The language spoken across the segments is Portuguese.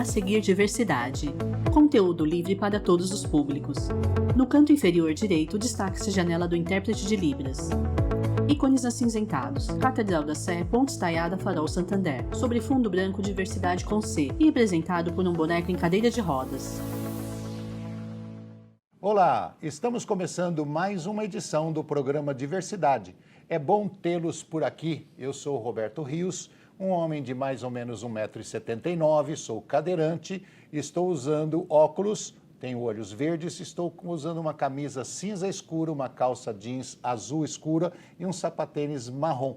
A seguir, diversidade. Conteúdo livre para todos os públicos. No canto inferior direito, destaca-se a janela do intérprete de Libras. Ícones acinzentados. Catedral da Sé, Ponte Estaiada, Farol Santander. Sobre fundo branco, diversidade com C. E representado por um boneco em cadeira de rodas. Olá, estamos começando mais uma edição do programa Diversidade. É bom tê-los por aqui. Eu sou Roberto Rios, um homem de mais ou menos 1,79 m, sou cadeirante, estou usando óculos, tenho olhos verdes, estou usando uma camisa cinza escura, uma calça jeans azul escura e um sapatênis marrom.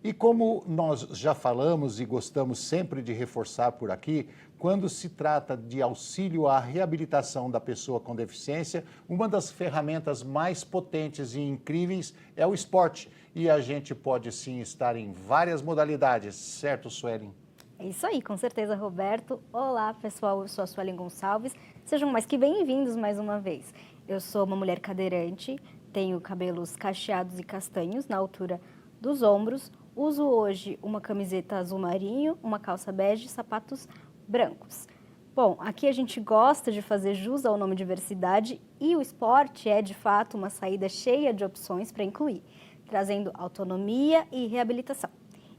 E como nós já falamos e gostamos sempre de reforçar por aqui, quando se trata de auxílio à reabilitação da pessoa com deficiência, uma das ferramentas mais potentes e incríveis é o esporte. E a gente pode sim estar em várias modalidades, certo, Suelen? É isso aí, com certeza, Roberto. Olá, pessoal, eu sou a Suelen Gonçalves. Sejam mais que bem-vindos mais uma vez. Eu sou uma mulher cadeirante, tenho cabelos cacheados e castanhos na altura dos ombros. Uso hoje uma camiseta azul marinho, uma calça bege e sapatos brancos. Bom, aqui a gente gosta de fazer jus ao nome diversidade e o esporte é, de fato, uma saída cheia de opções para incluir, trazendo autonomia e reabilitação.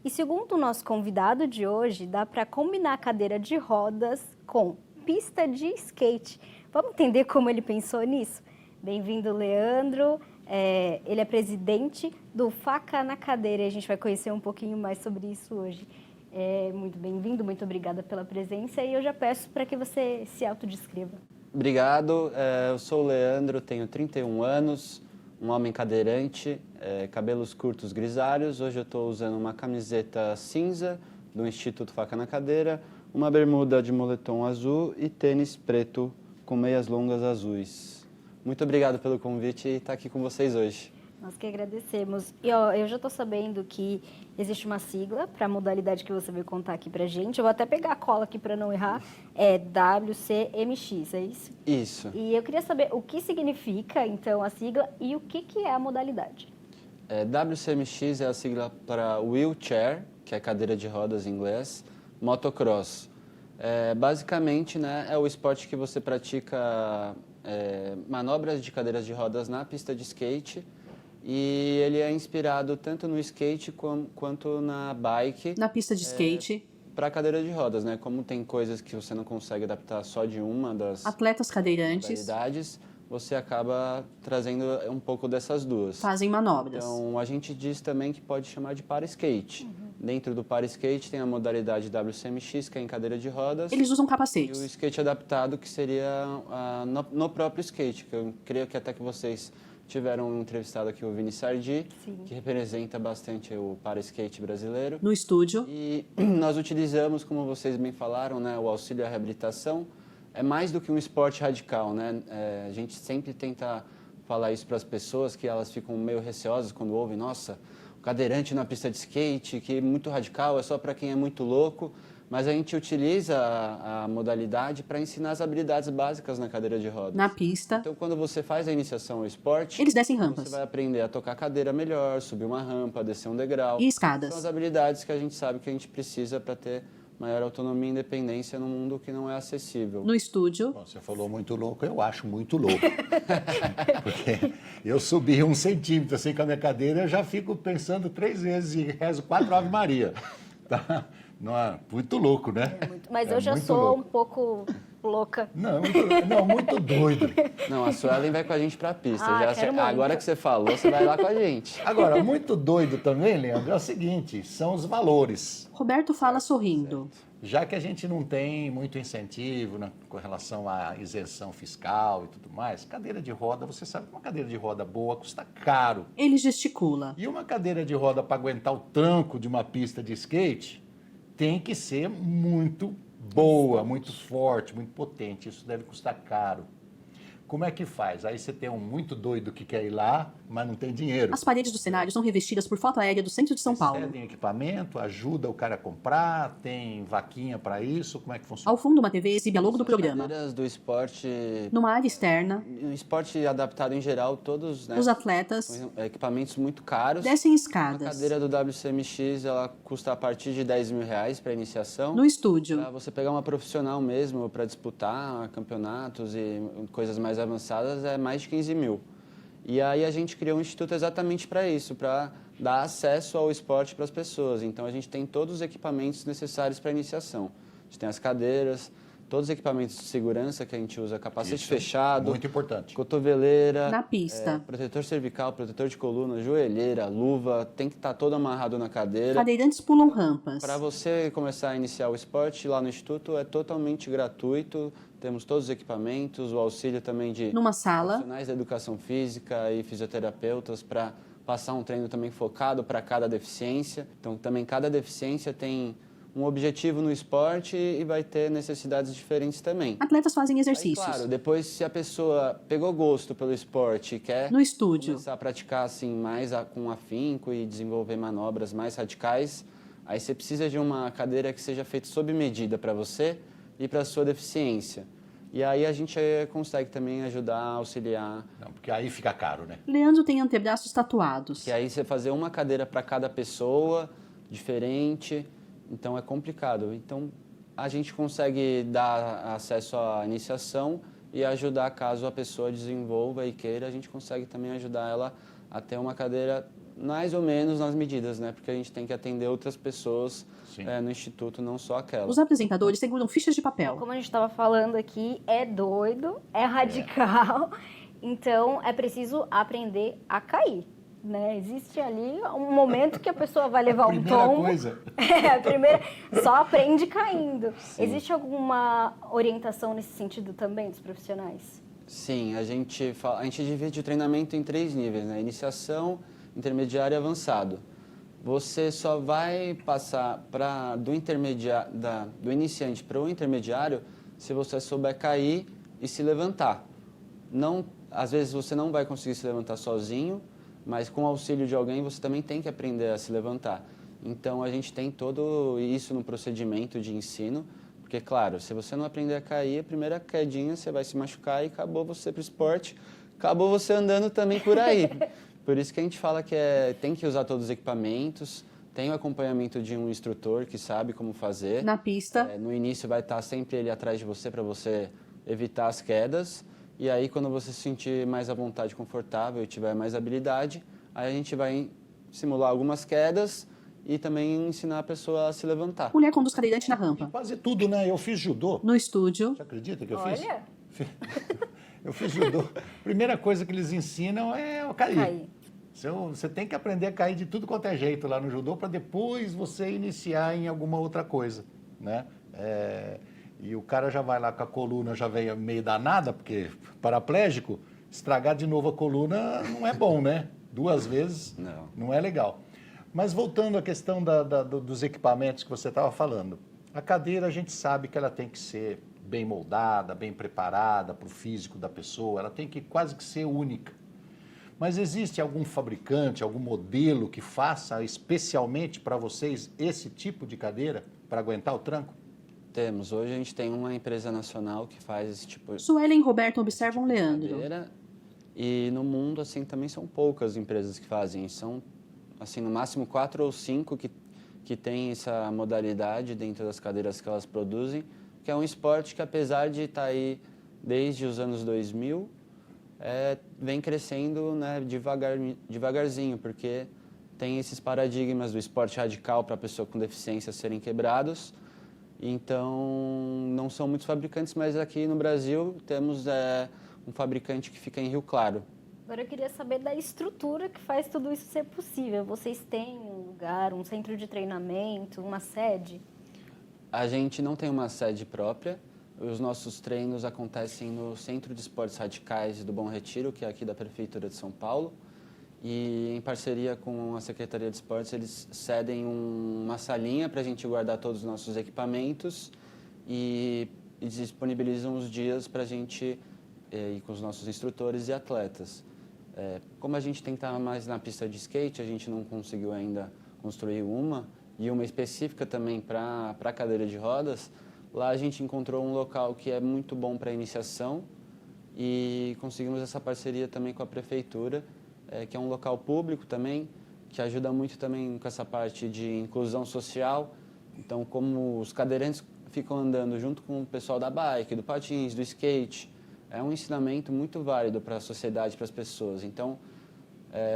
E segundo o nosso convidado de hoje, dá para combinar a cadeira de rodas com pista de skate. Vamos entender como ele pensou nisso? Bem-vindo, Leandro. Ele é presidente do Faca na Cadeira e a gente vai conhecer um pouquinho mais sobre isso hoje. Muito bem-vindo, muito obrigada pela presença e eu já peço para que você se autodescreva. Obrigado, eu sou o Leandro, tenho 31 anos, um homem cadeirante, cabelos curtos grisalhos. Hoje eu estou usando uma camiseta cinza do Instituto Faca na Cadeira, uma bermuda de moletom azul e tênis preto com meias longas azuis. Muito obrigado pelo convite e estar aqui com vocês hoje. Nós que agradecemos. E eu já estou sabendo que existe uma sigla para a modalidade que você veio contar aqui para a gente. Eu vou até pegar a cola aqui para não errar. É WCMX, é isso? Isso. E eu queria saber o que significa, então, a sigla e o que é a modalidade. WCMX é a sigla para Wheelchair, que é cadeira de rodas em inglês, motocross. Basicamente, né, é o esporte que você pratica manobras de cadeiras de rodas na pista de skate. E ele é inspirado tanto no skate quanto na bike. Na pista de skate. Para cadeira de rodas, né? Como tem coisas que você não consegue adaptar só de uma das Atletas cadeirantes modalidades, você acaba trazendo um pouco dessas duas. fazem manobras. Então, a gente diz também que pode chamar de para-skate. Dentro do para-skate tem a modalidade WCMX, que é em cadeira de rodas. Eles usam E capacetes. o skate adaptado, que seria no próprio skate, que eu creio que até que vocês tiveram entrevistado aqui o Vini Sardi, que representa bastante o para-skate brasileiro. No estúdio. E nós utilizamos, como vocês bem falaram, né, o auxílio à reabilitação. É mais do que um esporte radical, né? A gente sempre tenta falar isso para as pessoas, que elas ficam meio receosas quando ouvem, nossa, o cadeirante na pista de skate, que é muito radical, é só para quem é muito louco. Mas a gente utiliza a modalidade para ensinar as habilidades básicas na cadeira de rodas. Na pista. Então, quando você faz a iniciação ao esporte, Eles descem rampas. você vai aprender a tocar a cadeira melhor, subir uma rampa, descer um degrau. E escadas. São as habilidades que a gente sabe que a gente precisa para ter maior autonomia e independência num mundo que não é acessível. No estúdio. Bom, você falou muito louco, eu acho muito louco. Porque eu subi 1 centímetro assim com a minha cadeira, eu já fico pensando 3 vezes e rezo 4 Ave Maria. Tá? Não é muito louco, né? Mas eu já sou louco. um pouco louca. Não, muito doido. Não, a Suelen vai com a gente para a pista. Quero muito. Agora que você falou, você vai lá com a gente. Agora, muito doido também, Leandro, é o seguinte, são os valores. Roberto fala sorrindo. Já que a gente não tem muito incentivo, né, com relação à isenção fiscal e tudo mais, cadeira de roda, você sabe que uma cadeira de roda boa custa caro. Ele gesticula. E uma cadeira de roda para aguentar o tranco de uma pista de skate tem que ser muito boa, muito forte, muito potente. Isso deve custar caro. Como é que faz? Aí você tem um muito doido que quer ir lá, mas não tem dinheiro. As paredes do cenário são revestidas por foto aérea do centro de São Paulo. Cedem equipamento, ajuda o cara a comprar, tem vaquinha para isso, como é que funciona? Ao fundo, uma TV exibe a logo do As programa. cadeiras do esporte, Numa área externa, no esporte adaptado em geral, todos, né, os atletas com equipamentos muito caros. descem A escadas. cadeira do WCMX, ela custa a partir de R$10.000 para iniciação. No estúdio, Para você pegar uma profissional mesmo para disputar campeonatos e coisas mais avançadas é mais de 15 mil. E aí a gente criou um instituto exatamente para isso, para dar acesso ao esporte para as pessoas. Então a gente tem todos os equipamentos necessários para a iniciação. A gente tem as cadeiras, todos os equipamentos de segurança que a gente usa, capacete Isso, fechado, muito importante. cotoveleira, na pista, protetor cervical, protetor de coluna, joelheira, luva, tem que estar todo amarrado na cadeira. cadeirantes pulam rampas. Para você começar a iniciar o esporte lá no Instituto é totalmente gratuito, temos todos os equipamentos, o auxílio também de Numa sala, profissionais da educação física e fisioterapeutas para passar um treino também focado para cada deficiência. Então também cada deficiência tem um objetivo no esporte e vai ter necessidades diferentes também. atletas fazem Aí, exercícios. claro, depois se a pessoa pegou gosto pelo esporte e quer No estúdio, começar a praticar assim mais com afinco e desenvolver manobras mais radicais, aí você precisa de uma cadeira que seja feita sob medida para você e para a sua deficiência. E aí a gente consegue também ajudar a auxiliar. Não, porque aí fica caro, né? Leandro tem antebraços tatuados. Que aí você fazer uma cadeira para cada pessoa, diferente, então é complicado. Então a gente consegue dar acesso à iniciação e ajudar caso a pessoa desenvolva e queira, a gente consegue também ajudar ela a ter uma cadeira mais ou menos nas medidas, né? Porque a gente tem que atender outras pessoas no Instituto, não só aquela. Os apresentadores seguram fichas de papel. Como a gente estava falando aqui, é doido, é radical, então é preciso aprender a cair. Né? Existe ali um momento que a pessoa vai levar um Primeira tombo. coisa. A primeira, só aprende caindo. Sim. Existe alguma orientação nesse sentido também dos profissionais? Sim, a gente divide o treinamento em 3 níveis, né? Iniciação, intermediário e avançado. Você só vai passar do iniciante para o intermediário se você souber cair e se levantar. Às vezes você não vai conseguir se levantar sozinho, mas com o auxílio de alguém você também tem que aprender a se levantar. Então a gente tem todo isso no procedimento de ensino, porque claro, se você não aprender a cair, a primeira quedinha você vai se machucar e acabou você para o esporte, acabou você andando também por aí. Por isso que a gente fala que tem que usar todos os equipamentos, tem o acompanhamento de um instrutor que sabe como fazer. Na pista, No início vai estar sempre ele atrás de você para você evitar as quedas. E aí, quando você se sentir mais à vontade, confortável e tiver mais habilidade, aí a gente vai simular algumas quedas e também ensinar a pessoa a se levantar. mulher conduz cadeirante na rampa. Quase tudo, né? Eu fiz judô. No estúdio, Você acredita que eu Olha. fiz? Eu fiz judô. Primeira coisa que eles ensinam é cair. Você tem que aprender a cair de tudo quanto é jeito lá no judô para depois você iniciar em alguma outra coisa, né? E o cara já vai lá com a coluna já veio meio danada, porque paraplégico, estragar de novo a coluna não é bom, né? 2 vezes não é legal. Mas voltando à questão dos equipamentos que você estava falando, a cadeira a gente sabe que ela tem que ser bem moldada, bem preparada para o físico da pessoa, ela tem que quase que ser única. Mas existe algum fabricante, algum modelo que faça especialmente para vocês esse tipo de cadeira para aguentar o tranco? Temos. Hoje a gente tem uma empresa nacional que faz esse tipo Suelen e Roberto observam de Leandro. cadeira. E no mundo, assim, também são poucas empresas que fazem. São, assim, no máximo 4 ou 5 que têm essa modalidade dentro das cadeiras que elas produzem, que é um esporte que, apesar de estar aí desde os anos 2000, vem crescendo, né, devagarzinho, porque tem esses paradigmas do esporte radical para a pessoa com deficiência serem quebrados. Então, não são muitos fabricantes, mas aqui no Brasil temos um fabricante que fica em Rio Claro. Agora eu queria saber da estrutura que faz tudo isso ser possível. Vocês têm um lugar, um centro de treinamento, uma sede? A gente não tem uma sede própria. Os nossos treinos acontecem no Centro de Esportes Radicais do Bom Retiro, que é aqui da Prefeitura de São Paulo. E em parceria com a Secretaria de Esportes, eles cedem uma salinha para a gente guardar todos os nossos equipamentos e disponibilizam os dias para a gente e com os nossos instrutores e atletas. Como a gente tem que estar mais na pista de skate, a gente não conseguiu ainda construir uma específica também para a cadeira de rodas. Lá a gente encontrou um local que é muito bom para iniciação e conseguimos essa parceria também com a prefeitura, que é um local público também, que ajuda muito também com essa parte de inclusão social. Então, como os cadeirantes ficam andando junto com o pessoal da bike, do patins, do skate, é um ensinamento muito válido para a sociedade, para as pessoas. Então,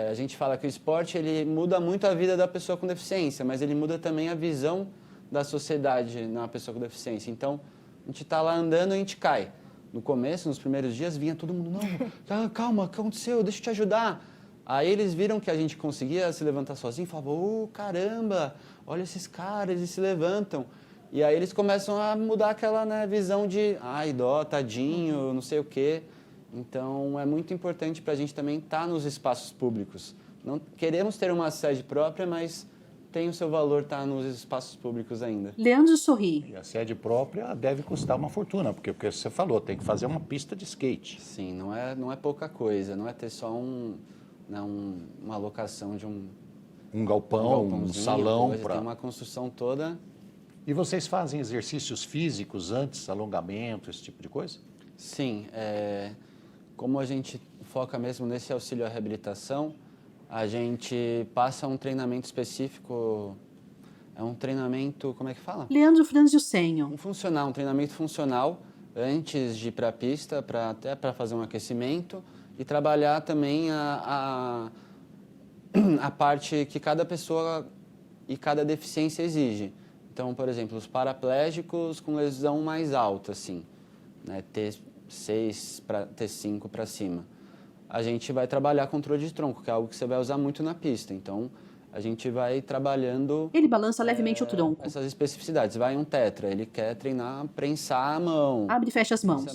a gente fala que o esporte ele muda muito a vida da pessoa com deficiência, mas ele muda também a visão da sociedade na pessoa com deficiência. Então, a gente está lá andando e a gente cai. No começo, nos primeiros dias, vinha todo mundo, não, calma, o que aconteceu? Deixa eu te ajudar. Aí eles viram que a gente conseguia se levantar sozinho e falavam, caramba, olha esses caras, eles se levantam. E aí eles começam a mudar aquela, né, visão de, ai, dó, tadinho, não sei o quê. Então, é muito importante para a gente também estar nos espaços públicos. Não queremos ter uma sede própria, mas tem o seu valor estar nos espaços públicos ainda. Leandro sorri. E a sede própria deve custar uma fortuna, porque você falou, tem que fazer uma pista de skate. Sim, não é pouca coisa, não é ter só uma locação de um galpão, um salão. Tem uma construção toda. E vocês fazem exercícios físicos antes, alongamento, esse tipo de coisa? Sim, como a gente foca mesmo nesse auxílio à reabilitação, a gente passa um treinamento específico, é um treinamento, como é que fala? Leandro franze o senho. Um treinamento funcional antes de ir para a pista, até para fazer um aquecimento e trabalhar também a parte que cada pessoa e cada deficiência exige. Então, por exemplo, os paraplégicos com lesão mais alta, assim, né, T6 para T5 para cima. A gente vai trabalhar controle de tronco, que é algo que você vai usar muito na pista. Então, a gente vai trabalhando... Ele balança levemente o tronco. Essas especificidades. Vai um tetra, ele quer treinar prensar a mão. Abre e fecha as mãos.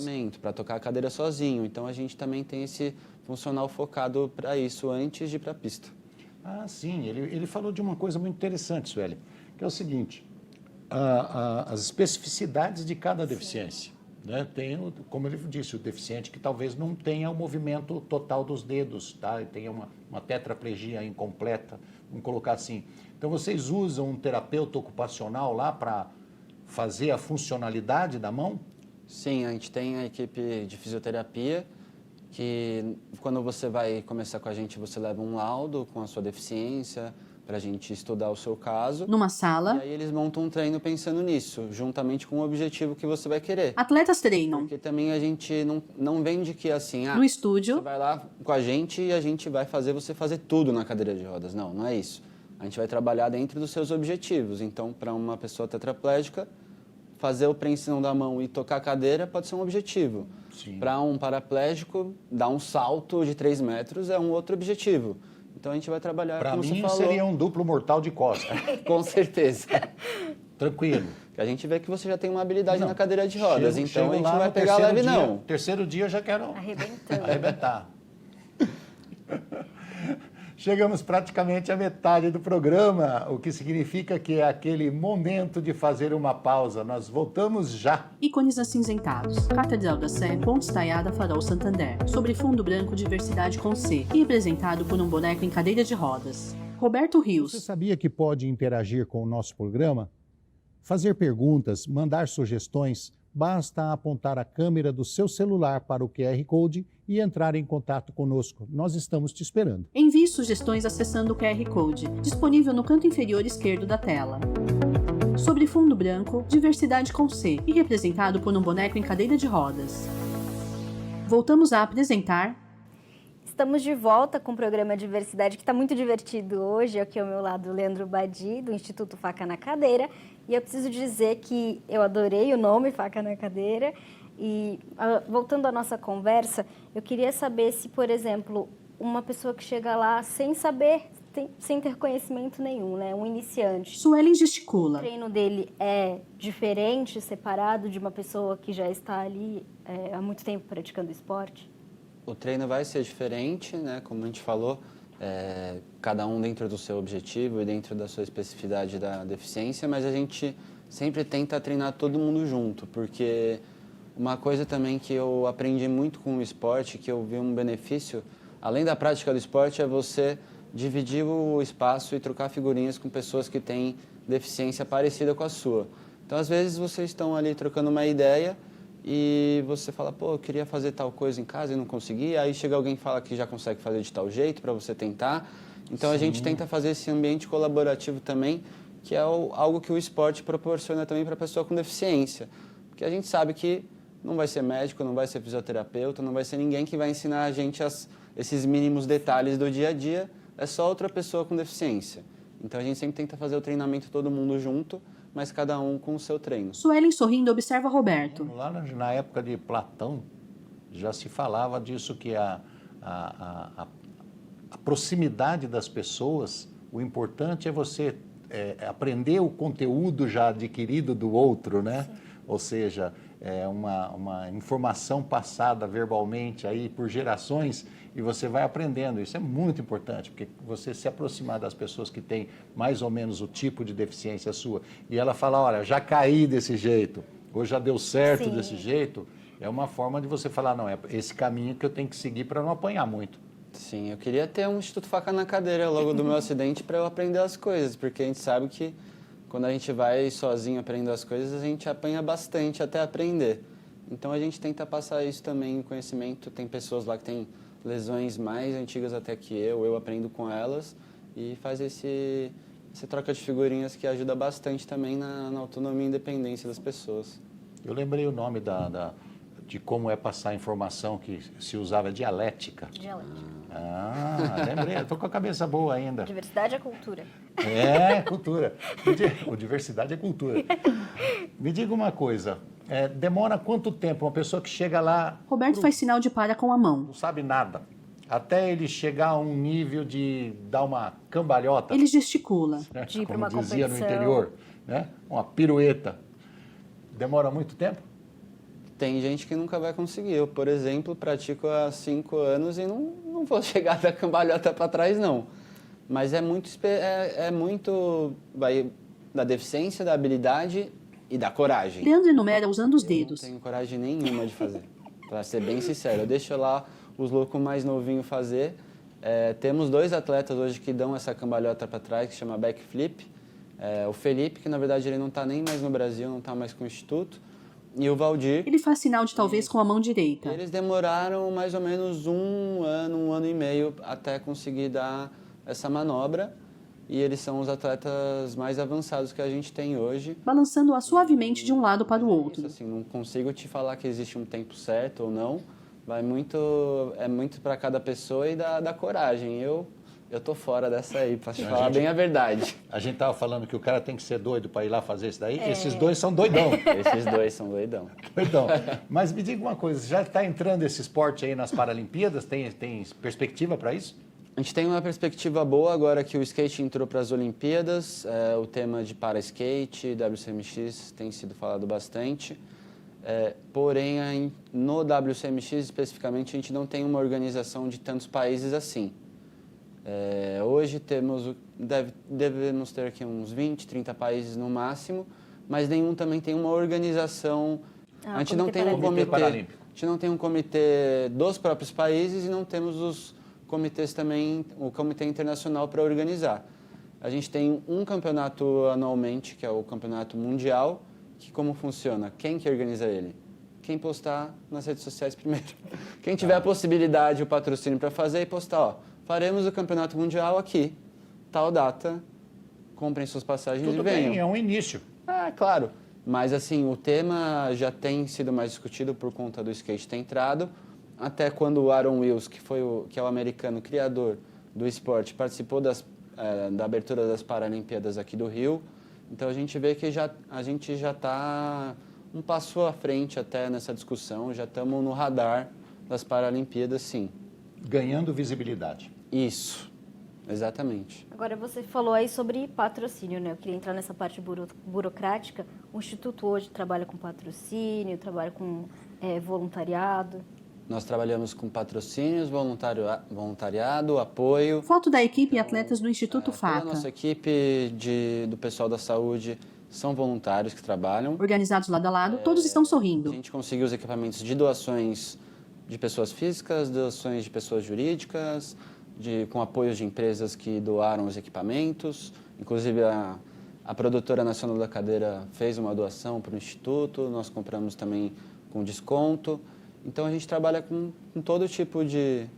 Para tocar a cadeira sozinho. Então, a gente também tem esse funcional focado para isso antes de ir para a pista. Ah, sim. Ele falou de uma coisa muito interessante, Sueli, que é o seguinte, as especificidades de cada deficiência. Né? Tem, como ele disse, o deficiente que talvez não tenha o movimento total dos dedos, tá? E tenha uma tetraplegia incompleta, vamos colocar assim. Então, vocês usam um terapeuta ocupacional lá para fazer a funcionalidade da mão? Sim, a gente tem a equipe de fisioterapia, que quando você vai começar com a gente, você leva um laudo com a sua deficiência, para a gente estudar o seu caso. Numa sala. E aí eles montam um treino pensando nisso, juntamente com o objetivo que você vai querer. Atletas treinam. Porque também a gente não vende que assim, no estúdio. Você vai lá com a gente e a gente vai fazer você fazer tudo na cadeira de rodas. Não é isso. A gente vai trabalhar dentro dos seus objetivos. Então, para uma pessoa tetraplégica, fazer o preensão da mão e tocar a cadeira pode ser um objetivo. Para um paraplégico, dar um salto de 3 metros é um outro objetivo. Então, a gente vai trabalhar, como você falou. Para mim, seria um duplo mortal de costa. Com certeza. Tranquilo. A gente vê que você já tem uma habilidade na cadeira de rodas, então a gente não vai pegar leve, não. Terceiro dia eu já quero arrebentar. Chegamos praticamente à metade do programa, o que significa que é aquele momento de fazer uma pausa. Nós voltamos já. Ícones acinzentados. Catedral da Sé, Ponte Estaiada, Farol Santander. Sobre fundo branco, diversidade com C. E representado por um boneco em cadeira de rodas. Roberto Rios. Você sabia que pode interagir com o nosso programa? Fazer perguntas, mandar sugestões, basta apontar a câmera do seu celular para o QR Code e entrar em contato conosco. Nós estamos te esperando. Envie sugestões acessando o QR Code, disponível no canto inferior esquerdo da tela. Sobre fundo branco, diversidade com C e representado por um boneco em cadeira de rodas. Voltamos a apresentar... Estamos de volta com o programa Diversidade, que está muito divertido hoje. Aqui ao meu lado, o Leandro Badi, do Instituto Faca na Cadeira. E eu preciso dizer que eu adorei o nome Faca na Cadeira. E, voltando à nossa conversa, eu queria saber se, por exemplo, uma pessoa que chega lá sem saber, sem ter conhecimento nenhum, né? Um iniciante. Suelen gesticula. O treino dele é diferente, separado de uma pessoa que já está ali há muito tempo praticando esporte? O treino vai ser diferente, né? Como a gente falou, cada um dentro do seu objetivo e dentro da sua especificidade da deficiência, mas a gente sempre tenta treinar todo mundo junto, porque Uma coisa também que eu aprendi muito com o esporte, que eu vi um benefício, além da prática do esporte, é você dividir o espaço e trocar figurinhas com pessoas que têm deficiência parecida com a sua. Então, às vezes, vocês estão ali trocando uma ideia e você fala, pô, eu queria fazer tal coisa em casa e não consegui. Aí chega alguém e fala que já consegue fazer de tal jeito para você tentar. Então, a gente tenta fazer esse ambiente colaborativo também, que é algo que o esporte proporciona também para a pessoa com deficiência. Porque a gente sabe que não vai ser médico, não vai ser fisioterapeuta, não vai ser ninguém que vai ensinar a gente esses mínimos detalhes do dia a dia, é só outra pessoa com deficiência. Então a gente sempre tenta fazer o treinamento todo mundo junto, mas cada um com o seu treino. Suelen, sorrindo, observa Roberto. Lá na época de Platão, já se falava disso, que a proximidade das pessoas, o importante é você aprender o conteúdo já adquirido do outro, né? Sim. Ou seja, uma informação passada verbalmente aí por gerações e você vai aprendendo. Isso é muito importante, porque você se aproximar das pessoas que têm mais ou menos o tipo de deficiência sua e ela fala, olha, já caí desse jeito, ou já deu certo Sim. desse jeito, é uma forma de você falar, não, é esse caminho que eu tenho que seguir para não apanhar muito. Sim, eu queria ter um Instituto Faca na Cadeira logo do meu acidente para eu aprender as coisas, porque a gente sabe que quando a gente vai sozinho aprendendo as coisas, a gente apanha bastante até aprender. Então a gente tenta passar isso também, conhecimento. Tem pessoas lá que têm lesões mais antigas até que eu aprendo com elas e faz essa troca de figurinhas que ajuda bastante também na autonomia e independência das pessoas. Eu lembrei o nome de como é passar a informação que se usava, dialética. Dialética. Lembrei, estou com a cabeça boa ainda. Diversidade é cultura. Cultura. Diversidade é cultura. Me diga uma coisa, demora quanto tempo uma pessoa que chega lá... Roberto faz sinal de para com a mão. Não sabe nada. Até ele chegar a um nível de dar uma cambalhota. Ele gesticula. De ir para como uma dizia competição. no interior, né? Uma pirueta. Demora muito tempo? Tem gente que nunca vai conseguir. Eu, por exemplo, pratico há 5 anos e não vou chegar da cambalhota para trás, não. Mas é muito vai da deficiência, da habilidade e da coragem. Leandro enumera usando os dedos. Eu não tenho coragem nenhuma de fazer, para ser bem sincero. Eu deixo lá os loucos mais novinhos fazer. Temos 2 atletas hoje que dão essa cambalhota para trás, que chama backflip. O Felipe, que na verdade ele não está nem mais no Brasil, não está mais com o Instituto. E o Valdir. Ele faz sinal de talvez com a mão direita. Eles demoraram mais ou menos um ano e meio até conseguir dar essa manobra. E eles são os atletas mais avançados que a gente tem hoje. Balançando-a suavemente de um lado para o outro. Isso, assim, não consigo te falar que existe um tempo certo ou não. É muito para cada pessoa e da coragem. Eu tô fora dessa aí, para te falar bem a verdade. A gente tava falando que o cara tem que ser doido para ir lá fazer isso daí. Esses 2 são doidão. Esses 2 são doidão. Doidão. Mas me diga uma coisa, já está entrando esse esporte aí nas Paralimpíadas? Tem perspectiva para isso? A gente tem uma perspectiva boa agora que o skate entrou para as Olimpíadas. O tema de para-skate, WCMX, tem sido falado bastante. Porém, no WCMX especificamente, a gente não tem uma organização de tantos países assim. Hoje devemos ter aqui uns 20, 30 países no máximo, mas nenhum também tem uma organização. A gente não tem um comitê. A gente não tem um comitê dos próprios países e não temos os comitês também, o comitê internacional para organizar. A gente tem um campeonato anualmente, que é o campeonato mundial, que como funciona? Quem que organiza ele? Quem postar nas redes sociais primeiro. Quem tiver a possibilidade, o patrocínio para fazer e postar, faremos o campeonato mundial aqui, tal data, comprem suas passagens e venham. Bem, é um início. Claro. Mas assim, o tema já tem sido mais discutido por conta do skate ter entrado. Até quando o Aaron Wills, que é o americano criador do esporte, participou da abertura das Paralimpíadas aqui do Rio. Então a gente vê que a gente já está um passo à frente até nessa discussão, já estamos no radar das Paralimpíadas, sim. Ganhando visibilidade. Isso, exatamente. Agora você falou aí sobre patrocínio, né? Eu queria entrar nessa parte burocrática. O Instituto hoje trabalha com patrocínio, trabalha com voluntariado. Nós trabalhamos com patrocínios, voluntariado, apoio. Foto da equipe e atletas do Instituto Faca. A nossa equipe do pessoal da saúde são voluntários que trabalham. Organizados lado a lado, todos estão A sorrindo. gente conseguiu os equipamentos de doações de pessoas físicas, doações de pessoas jurídicas, com apoios de empresas que doaram os equipamentos. Inclusive, a produtora nacional da cadeira fez uma doação para o Instituto, nós compramos também com desconto. Então, a gente trabalha com todo tipo de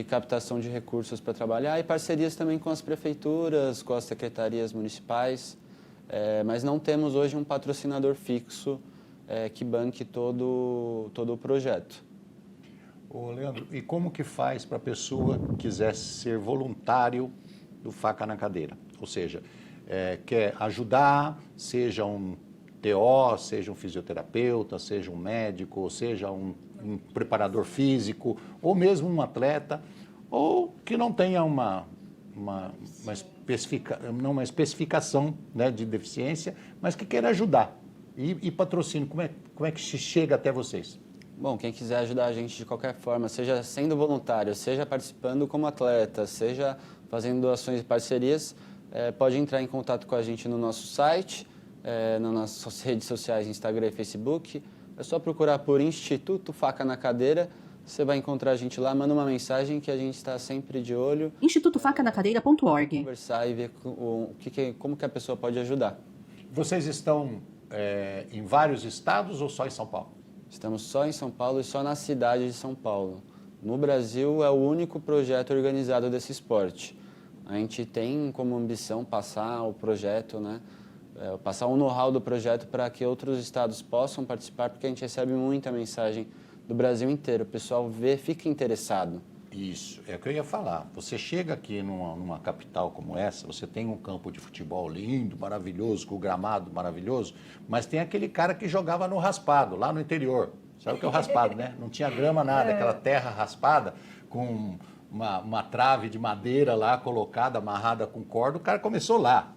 captação de recursos para trabalhar e parcerias também com as prefeituras, com as secretarias municipais. Mas não temos hoje um patrocinador fixo que banque todo o projeto. Ô, Leandro, e como que faz para a pessoa que quiser ser voluntário do Faca na Cadeira? Ou seja, quer ajudar, seja um TO, seja um fisioterapeuta, seja um médico, seja um preparador físico, ou mesmo um atleta, ou que não tenha uma especificação, né, de deficiência, mas que queira ajudar. E patrocínio, como é que se chega até vocês? Bom, quem quiser ajudar a gente de qualquer forma, seja sendo voluntário, seja participando como atleta, seja fazendo doações e parcerias, pode entrar em contato com a gente no nosso site, nas nossas redes sociais, Instagram e Facebook. É só procurar por Instituto Faca na Cadeira, você vai encontrar a gente lá, manda uma mensagem que a gente está sempre de olho. institutofacanacadeira.org. Conversar e ver como que a pessoa pode ajudar. Vocês estão em vários estados ou só em São Paulo? Estamos só em São Paulo e só na cidade de São Paulo. No Brasil, é o único projeto organizado desse esporte. A gente tem como ambição passar o projeto, né? Passar o know-how do projeto para que outros estados possam participar, porque a gente recebe muita mensagem do Brasil inteiro. O pessoal fica interessado. Isso, é o que eu ia falar. Você chega aqui numa capital como essa, você tem um campo de futebol lindo, maravilhoso, com o gramado maravilhoso, mas tem aquele cara que jogava no raspado, lá no interior. Sabe o que é o raspado, né? Não tinha grama, nada, aquela terra raspada com uma trave de madeira lá colocada, amarrada com corda, o cara começou lá.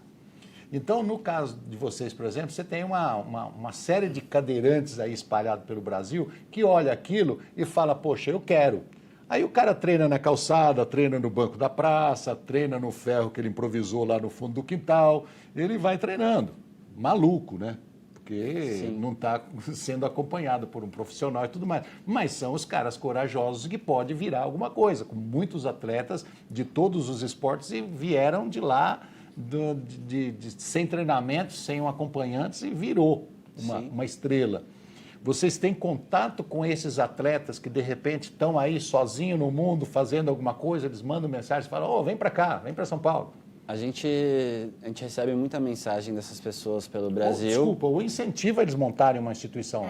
Então, no caso de vocês, por exemplo, você tem uma série de cadeirantes aí espalhados pelo Brasil que olha aquilo e fala, poxa, eu quero. Aí o cara treina na calçada, treina no banco da praça, treina no ferro que ele improvisou lá no fundo do quintal. Ele vai treinando. Maluco, né? Porque Sim. não está sendo acompanhado por um profissional e tudo mais. Mas são os caras corajosos que pode virar alguma coisa. Com muitos atletas de todos os esportes e vieram de lá sem treinamento, sem um acompanhante e virou uma estrela. Vocês têm contato com esses atletas que, de repente, estão aí sozinhos no mundo, fazendo alguma coisa, eles mandam mensagem, falam, vem para cá, vem para São Paulo. A gente recebe muita mensagem dessas pessoas pelo Brasil. Desculpa, o incentivo a eles montarem uma instituição.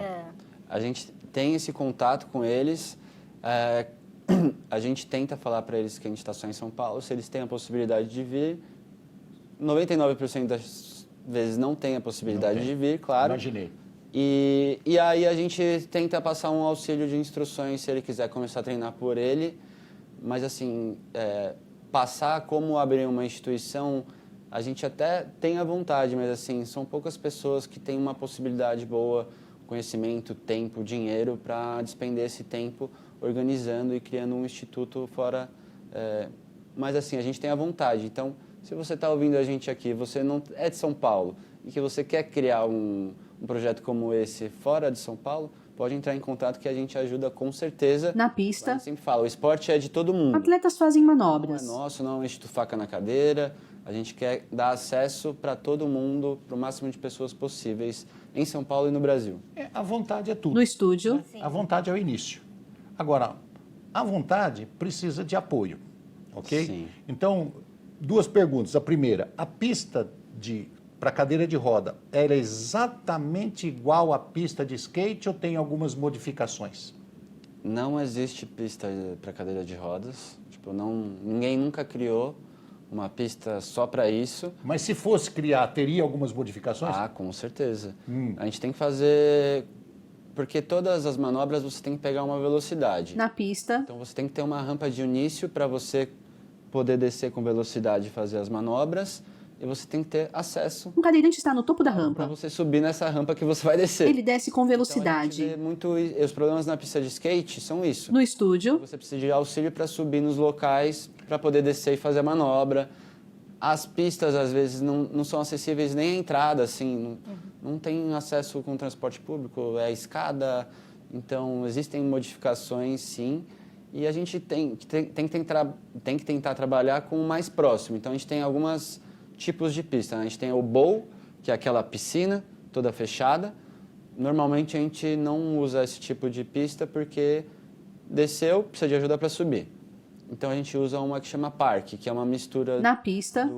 A gente tem esse contato com eles, a gente tenta falar para eles que a gente está só em São Paulo, se eles têm a possibilidade de vir. 99% das vezes não tem a possibilidade de vir, claro. Imaginei. E aí a gente tenta passar um auxílio de instruções se ele quiser começar a treinar por ele. Mas, assim, passar como abrir uma instituição, a gente até tem a vontade, mas, assim, são poucas pessoas que têm uma possibilidade boa, conhecimento, tempo, dinheiro, para despender esse tempo organizando e criando um instituto fora. Mas, assim, a gente tem a vontade. Então, se você está ouvindo a gente aqui, você não é de São Paulo e que você quer criar um projeto como esse fora de São Paulo, pode entrar em contato que a gente ajuda com certeza. Na pista, A gente sempre fala, o esporte é de todo mundo. atletas fazem manobras. Não é nosso, não é um Instituto Faca na Cadeira. A gente quer dar acesso para todo mundo, para o máximo de pessoas possíveis em São Paulo e no Brasil. A vontade é tudo. No estúdio, A vontade é o início. Agora, a vontade precisa de apoio, ok? Sim. Então, duas perguntas. A primeira, a pista para cadeira de roda, ela é exatamente igual à pista de skate ou tem algumas modificações? Não existe pista para cadeira de rodas. Tipo, ninguém nunca criou uma pista só para isso. Mas se fosse criar, teria algumas modificações? Ah, com certeza. A gente tem que fazer... Porque todas as manobras você tem que pegar uma velocidade. na pista, Então você tem que ter uma rampa de início para você poder descer com velocidade e fazer as manobras. E você tem que ter acesso um cadeirante está no topo da para rampa. você subir nessa rampa que você vai descer. Ele desce com Então, a velocidade. gente vê muito... Os problemas na pista de skate são isso. No estúdio, Você precisa de auxílio para subir nos locais, para poder descer e fazer a manobra. As pistas, às vezes, não são acessíveis nem à entrada, assim, não tem acesso com transporte público, é escada, então existem modificações, sim, e a gente tem que tentar trabalhar com o mais próximo. Então, a gente tem alguns tipos de pista, né? A gente tem o bowl, que é aquela piscina toda fechada. Normalmente, a gente não usa esse tipo de pista porque desceu, precisa de ajuda para subir. Então, a gente usa uma que chama parque, que é uma mistura Na pista,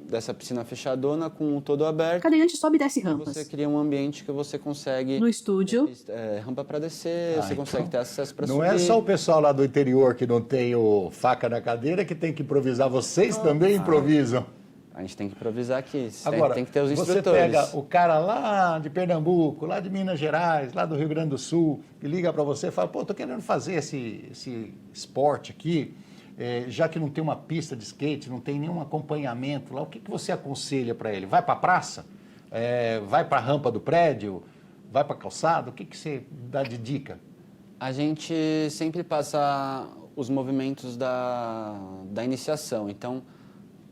dessa piscina fechadona com todo aberto. o cadeirante sobe e desce rampas. Você cria um ambiente que você consegue... No estúdio, rampa para descer, você consegue ter acesso para subir. Não é só o pessoal lá do interior que não tem faca na cadeira que tem que improvisar, vocês também improvisam. A gente tem que improvisar aqui, Agora, tem que ter os você instrutores. pega o cara lá de Pernambuco, lá de Minas Gerais, lá do Rio Grande do Sul, e liga para você e fala, pô, tô querendo fazer esse esporte aqui, já que não tem uma pista de skate, não tem nenhum acompanhamento lá, o que você aconselha para ele? Vai para a praça? Vai para a rampa do prédio? Vai para a calçada? O que você dá de dica? A gente sempre passa os movimentos da iniciação, então...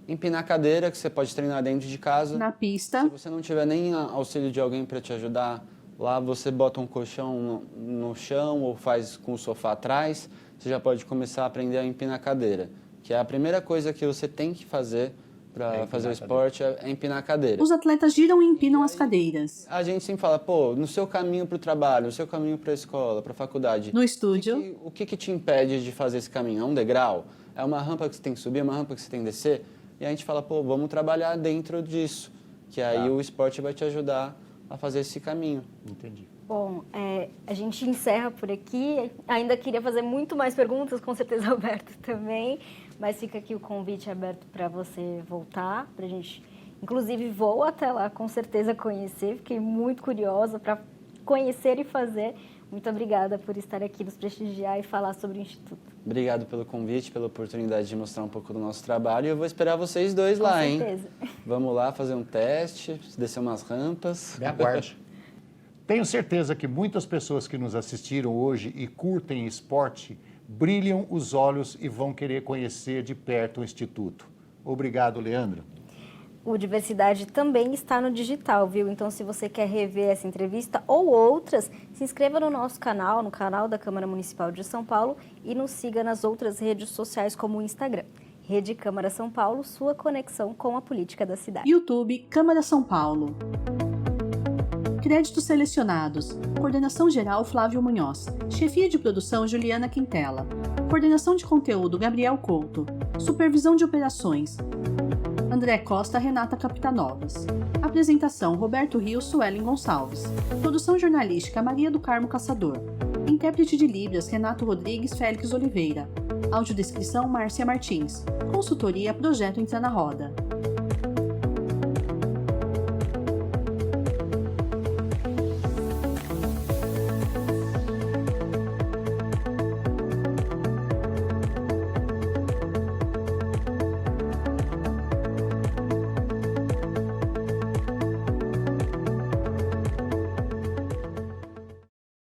Empinar a cadeira, que você pode treinar dentro de casa. na pista, Se você não tiver nem auxílio de alguém para te ajudar, lá você bota um colchão no chão ou faz com o sofá atrás, você já pode começar a aprender a empinar a cadeira. Que é a primeira coisa que você tem que fazer para fazer o esporte, é empinar a cadeira. os atletas giram e empinam as cadeiras. A gente sempre fala, pô, no seu caminho para o trabalho, no seu caminho para a escola, para a faculdade, No estúdio, o que te impede de fazer esse caminho? É um degrau? É uma rampa que você tem que subir? É uma rampa que você tem que descer? E a gente fala, pô, vamos trabalhar dentro disso, que aí o esporte vai te ajudar a fazer esse caminho. Entendi. Bom, a gente encerra por aqui. Ainda queria fazer muito mais perguntas, com certeza, Alberto também. Mas fica aqui o convite aberto para você voltar, para a gente, inclusive, vou até lá, com certeza, conhecer. Fiquei muito curiosa para conhecer e fazer. Muito obrigada por estar aqui, nos prestigiar e falar sobre o Instituto. Obrigado pelo convite, pela oportunidade de mostrar um pouco do nosso trabalho. E eu vou esperar vocês dois lá, hein? Com certeza. Vamos lá fazer um teste, descer umas rampas. Me aguarde. Tenho certeza que muitas pessoas que nos assistiram hoje e curtem esporte brilham os olhos e vão querer conhecer de perto o Instituto. Obrigado, Leandro. O Diversidade também está no digital, viu? Então, se você quer rever essa entrevista ou outras, se inscreva no nosso canal, no canal da Câmara Municipal de São Paulo e nos siga nas outras redes sociais como o Instagram. Rede Câmara São Paulo, sua conexão com a política da cidade. YouTube, Câmara São Paulo. Créditos selecionados. Coordenação geral Flávio Munhoz. Chefia de produção Juliana Quintela. Coordenação de conteúdo Gabriel Couto. Supervisão de operações André Costa, Renata Capitanovas. Apresentação Roberto Rios, Suelen Gonçalves. Produção jornalística Maria do Carmo Caçador. Intérprete de Libras Renato Rodrigues Félix Oliveira. Audiodescrição Márcia Martins. Consultoria Projeto Entra na Roda.